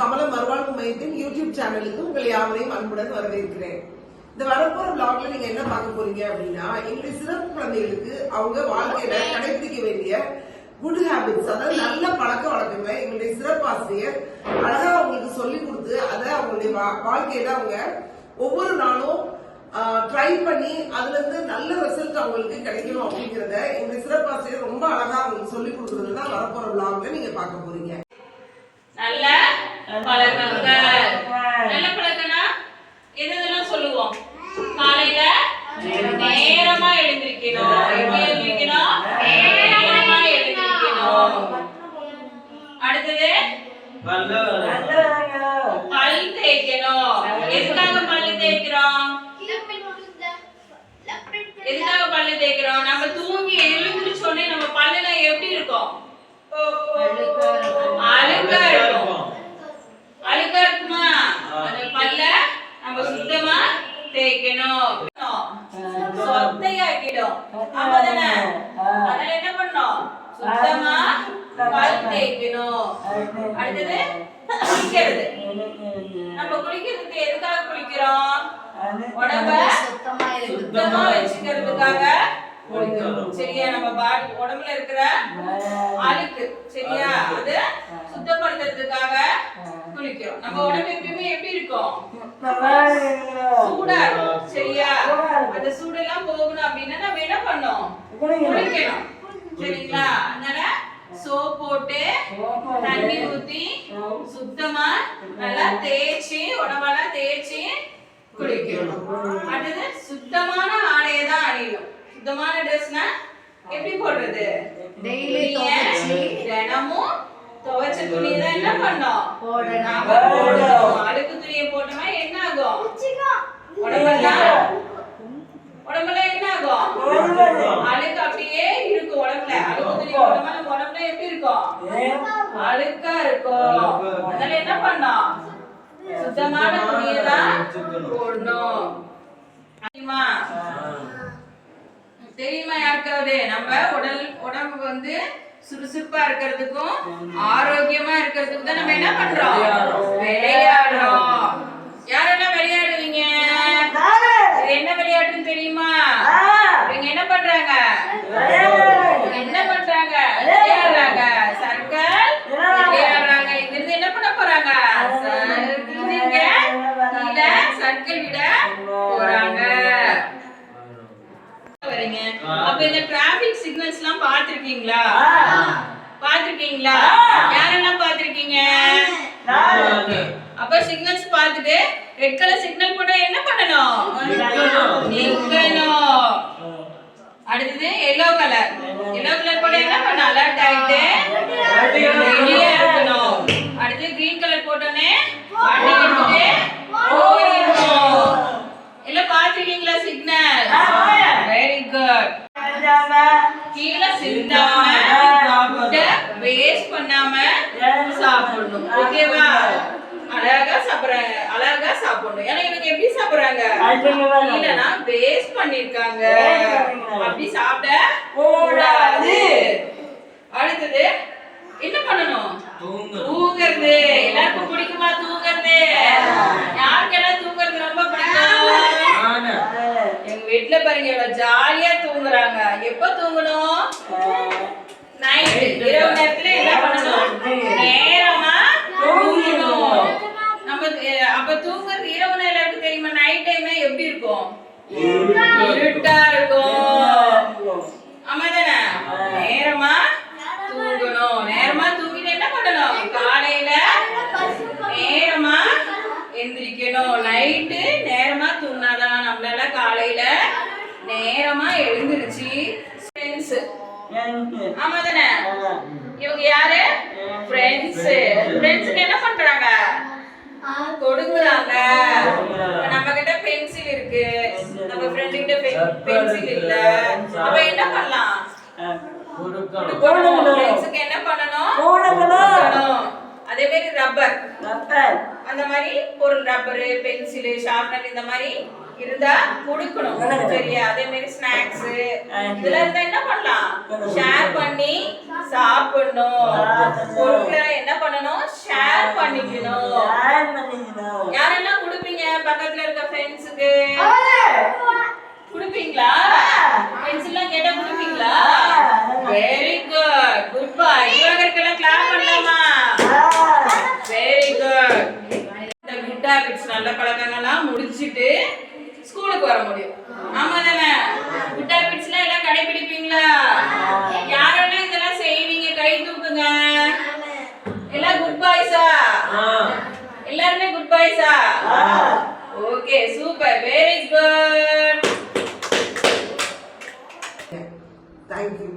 கமலம் மறுவாழ்வு மையத்தின் யூடியூப் சேனலுக்கு உங்கள் யாவரையும் அன்புடன் வரவேற்கிறேன். இந்த வரப்போற vlogல நீங்க என்ன பார்க்க போறீங்க அப்படின்னா, எங்களுடைய சிறப்பு குழந்தைகளுக்கு அவங்க வாழ்க்கையில கடைபிடிக்க வேண்டிய குட் ஹேபிட்ஸ், அதாவது நல்ல பழக்க வழக்கங்களை எங்களுடைய சிறப்பு ஆசிரியர் அழகா அவங்களுக்கு சொல்லி கொடுத்து அதை அவங்களுடைய வாழ்க்கையில அவங்க ஒவ்வொரு நாளும் ட்ரை பண்ணி அதுல இருந்து நல்ல ரிசல்ட் அவங்களுக்கு கிடைக்கணும் அப்படிங்கறத எங்களுடைய சிறப்பு ஆசிரியர் ரொம்ப அழகா அவங்களுக்கு சொல்லி கொடுக்கறதுதான் வரப்போற vlogல நீங்க பார்க்க போறீங்க. நல்ல பழக்கங்கள். நல்ல பழக்கம்னா எதெல்லாம் சொல்லுவோம்? காலையில நேரமா எழுந்திருக்கணும். எப்படி எழுந்திருக்கணும்? நேரமா எழுந்திருக்கணும். அடுத்தது பல் தேய்க்கணும். எதுக்காக பல்லு தேய்க்கிறோம்? எதுக்காக பல்லு தேய்க்கிறோம்? நம்ம தூங்கி எழுந்திருச்சோடனே நம்ம பல்லுல எப்படி இருக்கும்? அழுக்கா இருக்கும். அழுக்கா இருக்குமா? அந்த பல்ல நம்ம சுத்தமா தேய்க்கணும். சொத்தையாக்கிடும். அப்பதானே அதனால என்ன பண்ணணும்? சுத்தமா பல் தேய்க்கணும். அடுத்தது குளிக்கிறது. நம்ம குளிக்கிறதுக்கு எதுக்காக குளிக்கிறோம்? உடம்ப சுத்தமா வச்சுக்கிறதுக்காக குளிக்கிறோம். சரியா? நம்ம பாடி உடம்புல இருக்கிற அழுக்கு சரியா அது சுத்தப்படுத்துறதுக்காக குளிக்கிறோம். நம்ம உடம்பு எப்பயுமே எப்படி இருக்கும்? சூடா இருக்கும். சரியா? அந்த சூடெல்லாம் போகணும் அப்படின்னா நம்ம என்ன பண்ணணும்? குளிக்கணும். சரிங்களா? அதனால சோப் போட்டு தண்ணி ஊத்தி சுத்தமா நல்லா தேய்ச்சி உடம்பெல்லாம் தேய்ச்சி குளிக்கணும். அடுத்தது சுத்தமான ஆடையை தான் அணியணும். சுத்தமான ட்ரெஸ்னா எப்படி போடுறது? தினமும் துவைச்ச துணியை தான் என்ன பண்ணோம்? போடணும். அழுக்கு துணியை போட்டோம்னா என்ன ஆகும்? உடம்பெல்லாம் என்ன ஆகும்? அழுக்கு அப்படியே இருக்கும் உடம்புல. அழுக்கு துணி போட்டோம்னா நம்ம உடம்புல எப்படி இருக்கும்? அழுக்கா இருக்கும். அதனால என்ன பண்ணோம்? சுத்தமான துணியை தான் போடணும். தெரியுமா யாருக்காவது? நம்ம உடம்பு வந்து சுறுசுறுப்பா இருக்கிறதுக்கும் ஆரோக்கியமா இருக்கிறதுக்கும் தான் நம்ம என்ன பண்றோம்? விளையாடுறோம். யாரெல்லாம் விளையாடுவீங்க? என்ன விளையாட்டுன்னு தெரியுமா? இவங்க என்ன பண்றாங்க? என்ன பண்றாங்க? விளையாடுறாங்க. சர்க்கல் விளையாடுறாங்க. இங்கிருந்து என்ன பண்ண போறாங்க? சர்க்கிள் விட போறாங்க. அப்ப இந்த டிராபிக் சிக்னல்ஸ் எல்லாம் பாத்துருக்கீங்களா? பாத்துருக்கீங்களா? யாரெல்லாம் பாத்துருக்கீங்க? அப்ப சிக்னல்ஸ் பார்த்துட்டு ரெட் கலர் சிக்னல் போட்டா என்ன பண்ணணும்? நிக்கணும். அடுத்தது எல்லோ கலர். எல்லோ கலர் போட்டா என்ன பண்ணணும்? அலர்ட் ஆயிட்டு ரெடியா இருக்கணும். அடுத்து கிரீன் கலர் போட்டோனே வண்டி எடுத்துட்டு போயிடணும். எல்லாம் பாத்துருக்கீங்களா சிக்னல்? Very good. கீழே சிந்தாம வேஸ்ட் பண்ணாம சாப்பிடணும். ஓகேவா? அழகா சாப்பிடுறாங்க. அழகா சாப்பிடணும். ஏன்னா இவங்க எப்படி சாப்பிடுறாங்க? இல்லனா வேஸ்ட் பண்ணிருக்காங்க. அப்படி சாப்பிட கூடாது. அடுத்தது என்ன பண்ணணும்? தூங்குறது. எல்லாருக்கும் பிடிக்குமா தூங்குறது? யாருக்கெல்லாம் தூங்குறது ரொம்ப பிடிக்கும்? எங்க வீட்டுல பாருங்க எவ்வளவு ஜாலியா தூங்குறாங்க. எப்ப தூங்கணும்? நைட், இரவு நேரத்துல என்ன பண்ணணும்? நேரமா தூங்கணும். நம்ம அப்ப தூங்குறது இரவு நேரம் எப்படி தெரியுமா? நைட் டைம்ல எப்படி இருக்கும்? இருட்டா இருக்கும். ஆமா தானே? நேரமா தூங்கணும். நேரமா தூங்கிட்டு என்ன பண்ணணும்? காலையில நேரமா எந்திரிக்கணும். நைட்டு நேரமா தூங்கினாதான் நம்மளால காலையில நேரமா எழுந்திருச்சு. ஃப்ரெண்ட்ஸ். ஆமா தானே? இவங்க யாரு? ஃப்ரெண்ட்ஸ். ஃப்ரெண்ட்ஸ்க்கு என்ன பண்றாங்க? கொடுக்குறாங்க. நம்ம கிட்ட பென்சில் இருக்கு, நம்ம ஃப்ரெண்ட் கிட்ட பென்சில் இல்ல. அப்ப என்ன பண்ணலாம்? ஃப்ரெண்ட்ஸ்க்கு என்ன பண்ணணும்? அதே மாதிரி ரப்பர். அந்த மாதிரி பொருள் ரப்பரு பென்சில் ஷார்ப்னர் இந்த மாதிரி இருந்தா கொடுக்கணும் சரியா? அதே மாதிரி ஸ்நாக்ஸ் இதுல இருந்தா என்ன பண்ணலாம்? ஷேர் பண்ணி சாப்பிடணும். பொருட்களை என்ன பண்ணணும்? ஷேர் பண்ணிக்கணும். யாரெல்லாம் கொடுப்பீங்க பக்கத்துல இருக்க ஃப்ரெண்ட்ஸுக்கு? கொடுப்பீங்களா? பென்சில்லாம் கேட்டா கொடுப்பீங்களா? வெரி குட், குட் பாய். இவங்களுக்கெல்லாம் கிளாப் பண்ணலாமா? Very good. இந்த குட் ஹாபிட்ஸ் நல்ல பழக்கங்கள்லாம் முடிச்சிட்டு ஸ்கூலுக்கு வர முடியும். ஆமா தானே? குட் ஹாபிட்ஸ்லாம் எல்லாம் கடைபிடிப்பீங்களா? யாரெல்லாம் இதெல்லாம் செய்வீங்க? கை தூக்குங்க. எல்லாம் குட் பாய்ஸா? எல்லாருமே குட் பாய்ஸா? Okay, super, very good. Thank you.